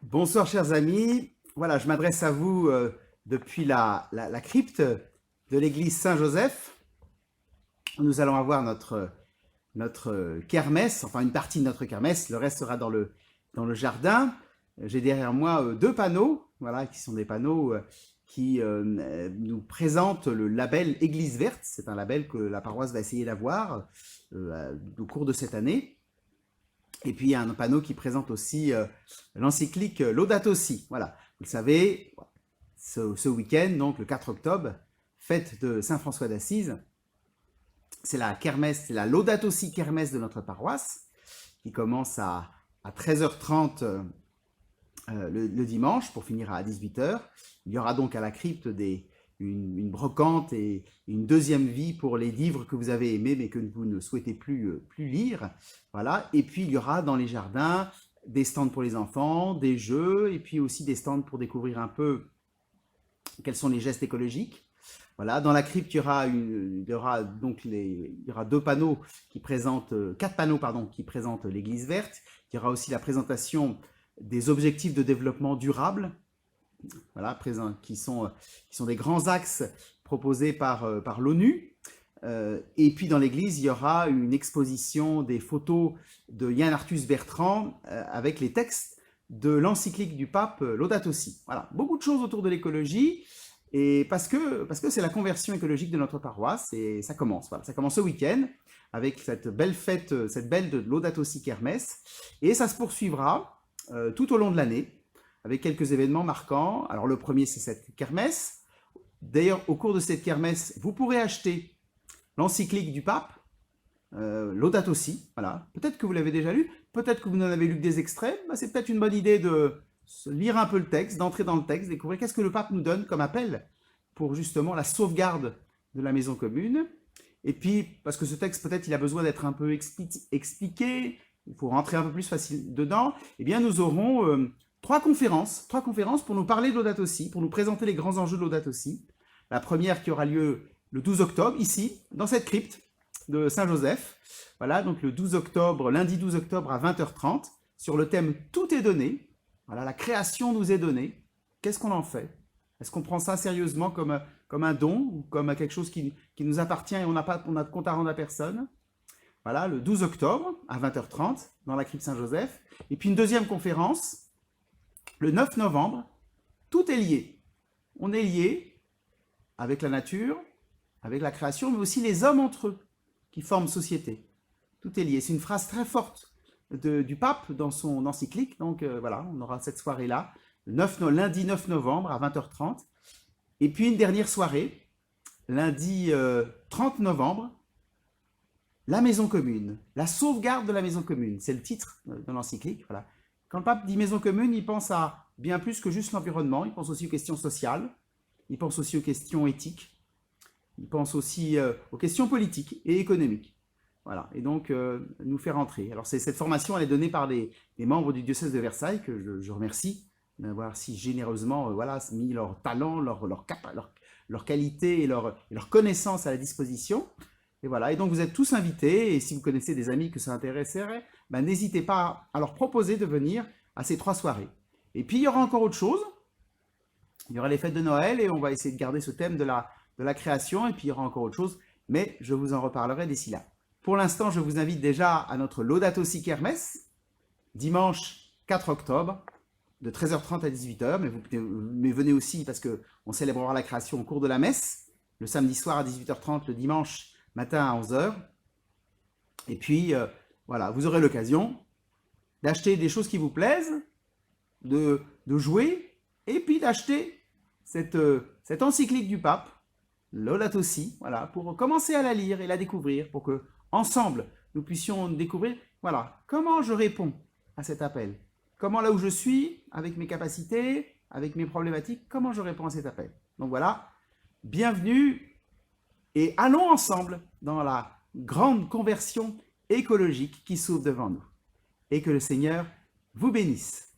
Bonsoir chers amis, voilà, je m'adresse à vous depuis la crypte de l'église Saint-Joseph. Nous allons avoir notre kermesse, enfin une partie de notre kermesse, le reste sera dans le jardin. J'ai derrière moi deux panneaux, voilà, qui sont des panneaux qui nous présentent le label Église verte. C'est un label que la paroisse va essayer d'avoir au cours de cette année. Et puis il y a un panneau qui présente aussi l'encyclique Laudato Si. Voilà, vous le savez, ce week-end, donc le 4 octobre, fête de Saint François d'Assise, c'est la kermesse, c'est la Laudato Si kermesse de notre paroisse, qui commence à 13h30 le dimanche pour finir à 18h. Il y aura donc à la crypte une brocante et une deuxième vie pour les livres que vous avez aimés mais que vous ne souhaitez plus lire. Voilà. Et puis il y aura dans les jardins des stands pour les enfants, des jeux, et puis aussi des stands pour découvrir un peu quels sont les gestes écologiques. Voilà, dans la crypte, il y aura deux panneaux qui présentent, quatre panneaux pardon, qui présentent l'église verte. Il y aura aussi la présentation des objectifs de développement durable, voilà, qui sont des grands axes proposés par l'ONU. Et puis dans l'église, il y aura une exposition des photos de Yann Arthus Bertrand avec les textes de l'encyclique du pape Laudato Si. Voilà, beaucoup de choses autour de l'écologie. Et parce que c'est la conversion écologique de notre paroisse, et ça commence. Voilà, ça commence ce week-end avec cette belle fête, cette belle de Laudato Si kermesse, et ça se poursuivra tout au long de l'année avec quelques événements marquants. Alors le premier, c'est cette kermesse. D'ailleurs, au cours de cette kermesse, vous pourrez acheter l'encyclique du pape, Laudato Si. Voilà. Peut-être que vous l'avez déjà lu, peut-être que vous n'en avez lu que des extraits. Bah, c'est peut-être une bonne idée de lire un peu le texte, d'entrer dans le texte, découvrir qu'est-ce que le pape nous donne comme appel pour justement la sauvegarde de la maison commune. Et puis, parce que ce texte, peut-être, il a besoin d'être un peu expliqué, il faut rentrer un peu plus facile dedans, eh bien, nous aurons trois conférences pour nous parler de Laudato Si, pour nous présenter les grands enjeux de Laudato Si. La première qui aura lieu le 12 octobre, ici, dans cette crypte de Saint-Joseph. Voilà, donc le 12 octobre, lundi 12 octobre à 20h30, sur le thème « Tout est donné ». Voilà, la création nous est donnée. Qu'est-ce qu'on en fait? Est-ce qu'on prend ça sérieusement comme un don ou comme quelque chose qui nous appartient et on n'a de compte à rendre à personne? Voilà, le 12 octobre à 20h30 dans la crypte Saint-Joseph. Et puis une deuxième conférence, le 9 novembre, tout est lié. On est lié avec la nature, avec la création, mais aussi les hommes entre eux qui forment société. Tout est lié. C'est une phrase très forte du pape dans son encyclique. Donc voilà, on aura cette soirée-là, lundi 9 novembre à 20h30. Et puis une dernière soirée, lundi 30 novembre, la maison commune, la sauvegarde de la maison commune. C'est le titre de l'encyclique. Voilà. Quand le pape dit maison commune, il pense à bien plus que juste l'environnement. Il pense aussi aux questions sociales, il pense aussi aux questions éthiques, il pense aussi aux questions politiques et économiques. Voilà, et donc nous faire entrer. Alors cette formation, elle est donnée par des membres du diocèse de Versailles, que je remercie d'avoir si généreusement voilà, mis leur talent, leur qualité et leur connaissance à la disposition. Et voilà, et donc vous êtes tous invités, et si vous connaissez des amis que ça intéresserait, ben, n'hésitez pas à leur proposer de venir à ces 3 soirées. Et puis il y aura encore autre chose, il y aura les fêtes de Noël, et on va essayer de garder ce thème de la création, et puis il y aura encore autre chose, mais je vous en reparlerai d'ici là. Pour l'instant, je vous invite déjà à notre Laudato Si kermesse, dimanche 4 octobre, de 13h30 à 18h, mais venez aussi parce qu'on célébrera la création au cours de la messe, le samedi soir à 18h30, le dimanche matin à 11h. Et puis, voilà, vous aurez l'occasion d'acheter des choses qui vous plaisent, de jouer, et puis d'acheter cette encyclique du pape, Laudato Si, voilà, pour commencer à la lire et la découvrir, pour que ensemble nous puissions découvrir, voilà, comment je réponds à cet appel. Comment là où je suis, avec mes capacités, avec mes problématiques, comment je réponds à cet appel. Donc voilà, bienvenue et allons ensemble dans la grande conversion écologique qui s'ouvre devant nous. Et que le Seigneur vous bénisse.